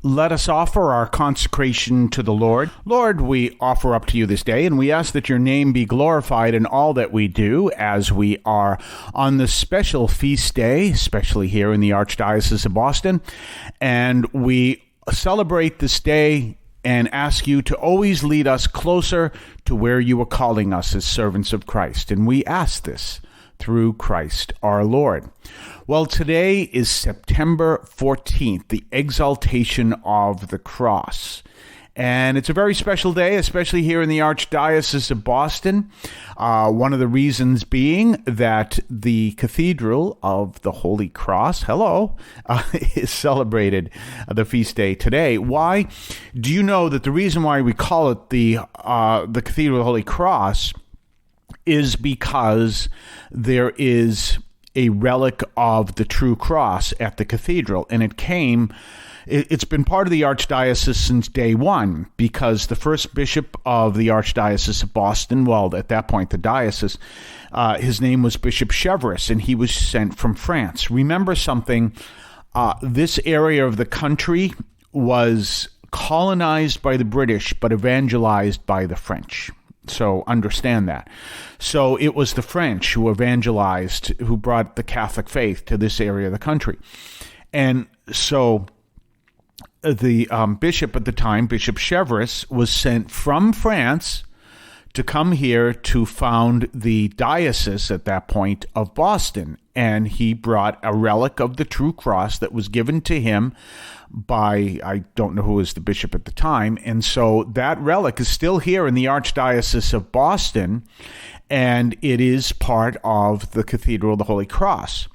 Let us offer our consecration to the Lord. Lord, we offer up to you this day, and we ask that your name be glorified in all that we do as we are on this special feast day, especially here in the Archdiocese of Boston. And we celebrate this day and ask you to always lead us closer to where you are calling us as servants of Christ. And we ask this through Christ our Lord. Well, today is September 14th, the exaltation of the cross. And it's a very special day, especially here in the Archdiocese of Boston. One of the reasons being that the Cathedral of the Holy Cross, is celebrated the feast day today. Why? Do you know that the reason why we call it the Cathedral of the Holy Cross is because there is a relic of the true cross at the cathedral, and it's been part of the Archdiocese since day one, because the first bishop of the Archdiocese of Boston, well, at that point, the diocese, his name was Bishop Chevreuse, and he was sent from France. Remember something, this area of the country was colonized by the British, but evangelized by the French. So understand that. So it was the French who evangelized, who brought the Catholic faith to this area of the country. And so the bishop at the time, Bishop Chevreuse, was sent from France to come here to found the diocese at that point of Boston. And he brought a relic of the true cross that was given to him by, I don't know who was the bishop at the time. And so that relic is still here in the Archdiocese of Boston, and it is part of the Cathedral of the Holy Cross.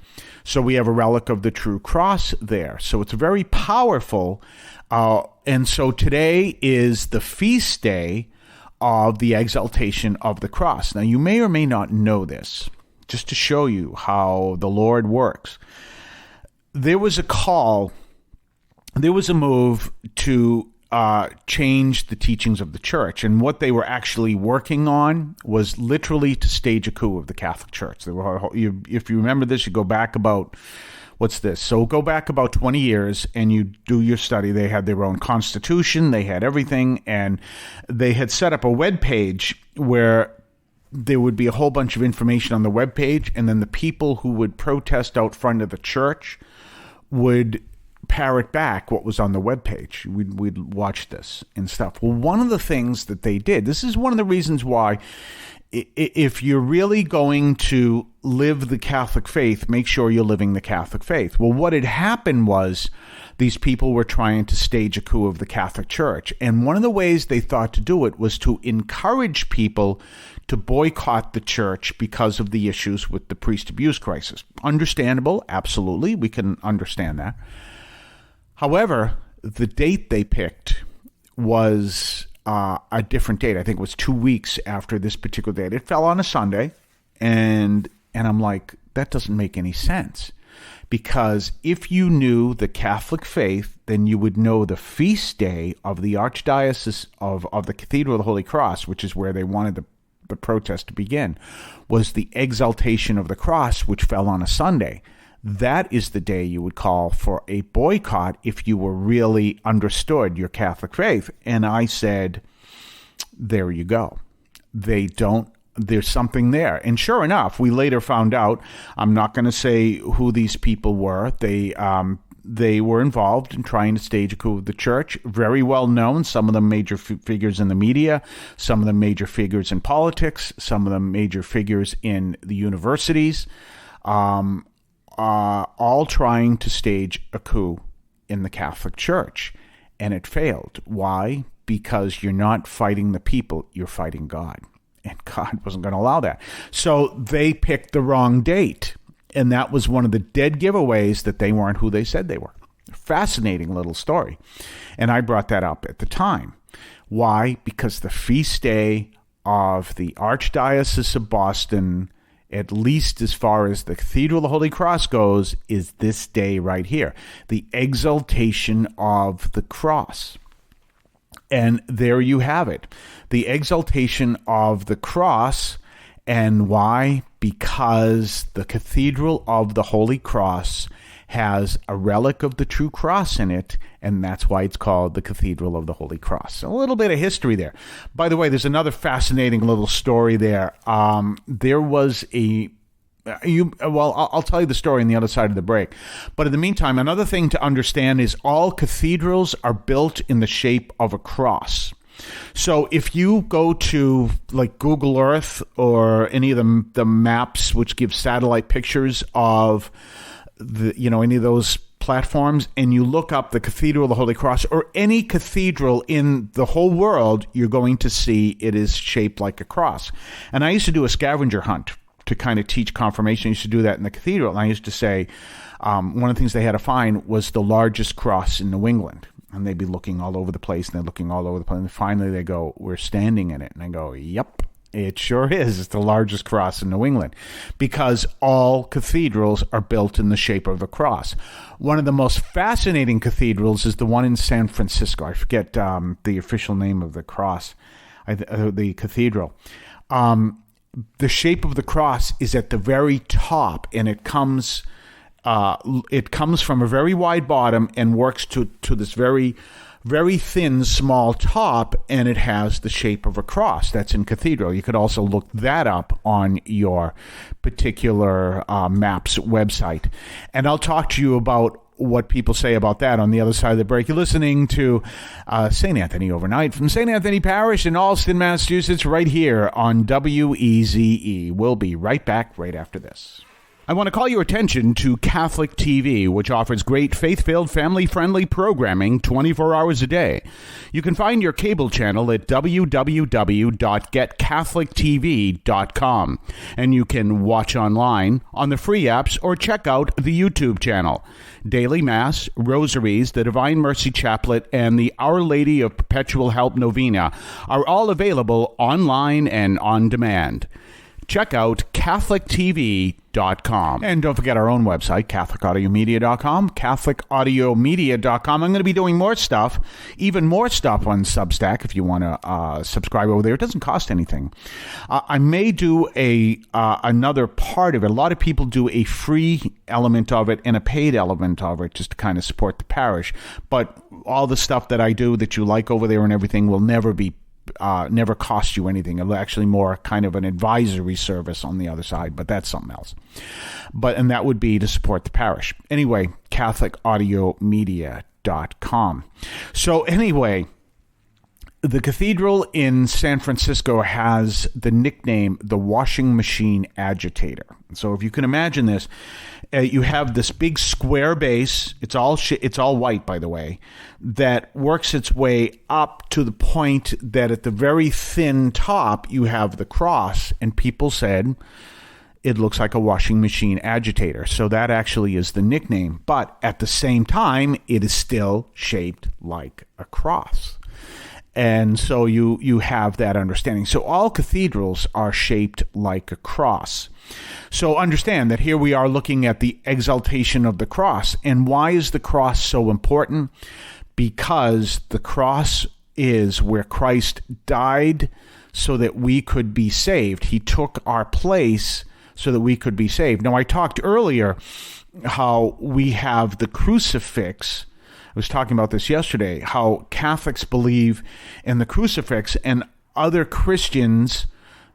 So we have a relic of the true cross there. So it's very powerful. And so today is the feast day of the exaltation of the cross. Now, you may or may not know this, just to show you how the Lord works. There was a move to change the teachings of the church, and what they were actually working on was literally to stage a coup of the Catholic Church. If you remember this, you go back about, what's this? So go back about 20 years and you do your study. They had their own constitution, they had everything, and they had set up a web page where there would be a whole bunch of information on the web page, and then the people who would protest out front of the church would parrot back what was on the webpage. We'd watch this and stuff. Well, one of the things that they did, this is one of the reasons why, if you're really going to live the Catholic faith, make sure you're living the Catholic faith. Well, what had happened was these people were trying to stage a coup of the Catholic Church. And one of the ways they thought to do it was to encourage people to boycott the church because of the issues with the priest abuse crisis. Understandable, absolutely. We can understand that. However, the date they picked was a different date. I think it was 2 weeks after this particular date. It fell on a Sunday, and I'm like, that doesn't make any sense. Because if you knew the Catholic faith, then you would know the feast day of the Archdiocese of the Cathedral of the Holy Cross, which is where they wanted the protest to begin, was the exaltation of the cross, which fell on a Sunday. That is the day you would call for a boycott if you were really understood your Catholic faith. And I said, there you go. There's something there. And sure enough, we later found out, I'm not going to say who these people were. They were involved in trying to stage a coup of the church. Very well known. Some of them major figures in the media, some of them major figures in politics, some of them major figures in the universities. All trying to stage a coup in the Catholic Church, and it failed. Why? Because you're not fighting the people, you're fighting God, and God wasn't going to allow that. So they picked the wrong date, and that was one of the dead giveaways that they weren't who they said they were. Fascinating little story, and I brought that up at the time. Why? Because the feast day of the Archdiocese of Boston, at least as far as the Cathedral of the Holy Cross goes, is this day right here, the exaltation of the cross. And there you have it, the exaltation of the cross. And why? Because the Cathedral of the Holy Cross has a relic of the true cross in it, and that's why it's called the Cathedral of the Holy Cross. So a little bit of history there. By the way, there's another fascinating little story there. There was I'll tell you the story on the other side of the break. But in the meantime, another thing to understand is all cathedrals are built in the shape of a cross. So if you go to like Google Earth or any of the maps which give satellite pictures of any of those platforms, and you look up the Cathedral of the Holy Cross or any cathedral in the whole world, you're going to see it is shaped like a cross. And I used to do a scavenger hunt to kind of teach confirmation. I used to do that in the cathedral. And I used to say one of the things they had to find was the largest cross in New England. And they'd be looking all over the place, and they're looking all over the place. And finally they go, "We're standing in it." And I go, "Yep, it sure is. It's the largest cross in New England," because all cathedrals are built in the shape of a cross. One of the most fascinating cathedrals is the one in San Francisco. I forget the official name of the cross, the cathedral. The shape of the cross is at the very top, and it comes from a very wide bottom and works to this very, very thin, small top, and it has the shape of a cross. That's in cathedral. You could also look that up on your particular map's website. And I'll talk to you about what people say about that on the other side of the break. You're listening to St. Anthony Overnight from St. Anthony Parish in Allston, Massachusetts, right here on WEZE. We'll be right back right after this. I want to call your attention to Catholic TV, which offers great faith-filled, family-friendly programming 24 hours a day. You can find your cable channel at www.getcatholictv.com, and you can watch online on the free apps or check out the YouTube channel. Daily Mass, Rosaries, the Divine Mercy Chaplet, and the Our Lady of Perpetual Help Novena are all available online and on demand. Check out CatholicTV.com. And don't forget our own website, CatholicAudiomedia.com, CatholicAudiomedia.com. I'm going to be doing more stuff, even more stuff on Substack if you want to subscribe over there. It doesn't cost anything. I may do another part of it. A lot of people do a free element of it and a paid element of it just to kind of support the parish. But all the stuff that I do that you like over there and everything will never cost you anything. It'll actually more kind of an advisory service on the other side, but that's something else. And that would be to support the parish. Anyway, CatholicAudiomedia.com. So anyway, the cathedral in San Francisco has the nickname the washing machine agitator. So if you can imagine this, you have this big square base. It's all white, by the way, that works its way up to the point that at the very thin top you have the cross, and people said it looks like a washing machine agitator. So that actually is the nickname. But at the same time, it is still shaped like a cross. And so you have that understanding. So all cathedrals are shaped like a cross. So understand that here we are looking at the exaltation of the cross. And why is the cross so important? Because the cross is where Christ died so that we could be saved. He took our place so that we could be saved. Now, I talked earlier how we have the crucifix. I was talking about this yesterday, how Catholics believe in the crucifix, and other Christians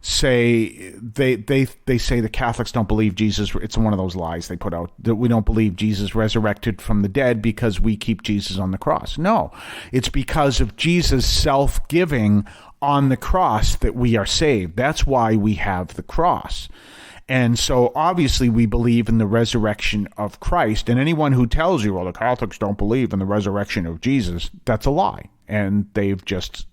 say they say the Catholics don't believe Jesus. It's one of those lies they put out, that we don't believe Jesus resurrected from the dead because we keep Jesus on the cross. No, it's because of Jesus' self-giving on the cross that we are saved. That's why we have the cross. And so obviously we believe in the resurrection of Christ. And anyone who tells you, well, the Catholics don't believe in the resurrection of Jesus, that's a lie. And they've just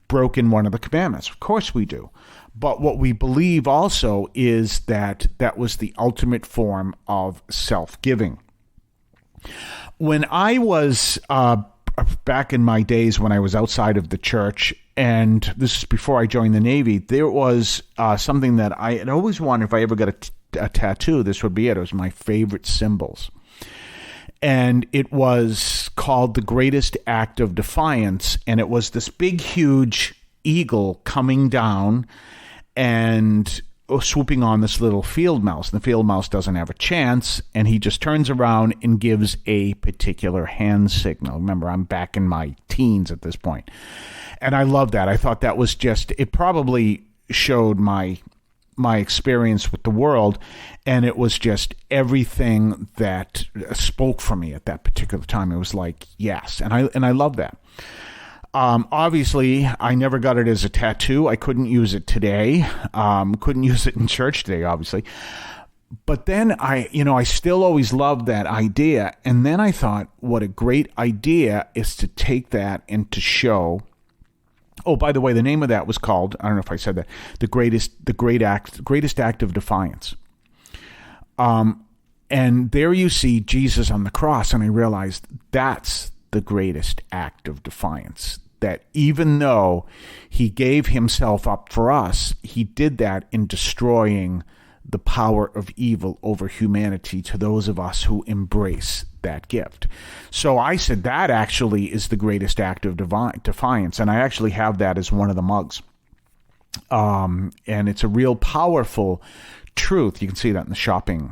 broken one of the commandments. Of course we do. But what we believe also is that that was the ultimate form of self-giving. When I was back in my days when I was outside of the church, and this is before I joined the Navy, there was something that I had always wanted. If I ever got a tattoo, this would be it. It was my favorite symbols. And it was called the Greatest Act of Defiance. And it was this big, huge eagle coming down. And swooping on this little field mouse. And the field mouse doesn't have a chance, and he just turns around and gives a particular hand signal. Remember, I'm back in my teens at this point. And I love that. I thought that was just, it probably showed my experience with the world, and it was just everything that spoke for me at that particular time. It was like, yes. And I love that. Obviously, I never got it as a tattoo. I couldn't use it today. Couldn't use it in church today, obviously. But then I still always loved that idea. And then I thought, what a great idea is to take that and to show. Oh, by the way, the name of that was called, I don't know if I said that, the greatest act of defiance. And there you see Jesus on the cross, and I realized that's the greatest act of defiance. That even though he gave himself up for us, he did that in destroying the power of evil over humanity to those of us who embrace that gift. So I said that actually is the greatest act of defiance, and I actually have that as one of the mugs. And it's a real powerful truth. You can see that in the shopping,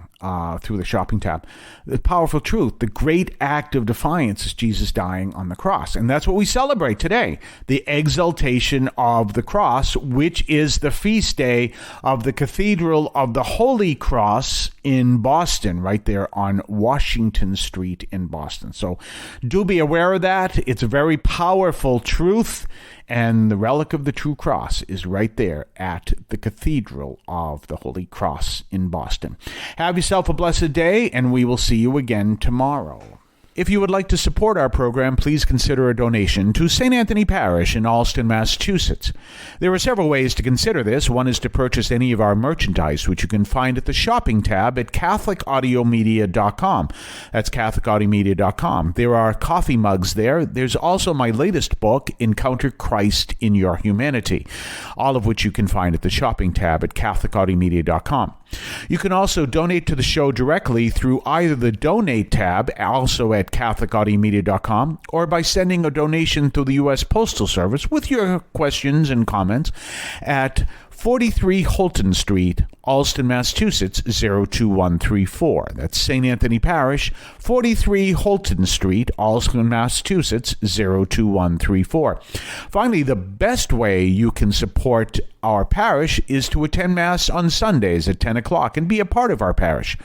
through the shopping tab. The powerful truth, the great act of defiance is Jesus dying on the cross. And that's what we celebrate today, the exaltation of the cross, which is the feast day of the Cathedral of the Holy Cross in Boston, right there on Washington Street in Boston. So do be aware of that. It's a very powerful truth. And the relic of the true cross is right there at the Cathedral of the Holy Cross in Boston. Have yourself a blessed day, and we will see you again tomorrow. If you would like to support our program, please consider a donation to St. Anthony Parish in Allston, Massachusetts. There are several ways to consider this. One is to purchase any of our merchandise, which you can find at the shopping tab at CatholicAudiomedia.com. That's CatholicAudiomedia.com. There are coffee mugs there. There's also my latest book, Encounter Christ in Your Humanity, all of which you can find at the shopping tab at CatholicAudiomedia.com. You can also donate to the show directly through either the Donate tab, also at CatholicAudiomedia.com, or by sending a donation through the U.S. Postal Service with your questions and comments at 43 Holton Street, Allston, Massachusetts, 02134. That's St. Anthony Parish, 43 Holton Street, Allston, Massachusetts, 02134. Finally, the best way you can support our parish is to attend Mass on Sundays at 10 o'clock and be a part of our parish.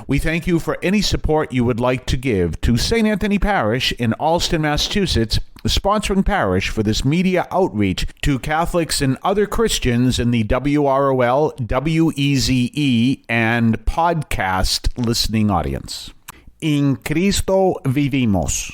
We thank you for any support you would like to give to St. Anthony Parish in Allston, Massachusetts, the sponsoring parish for this media outreach to Catholics and other Christians in the WROL, WEZE, and podcast listening audience. In Cristo vivimos.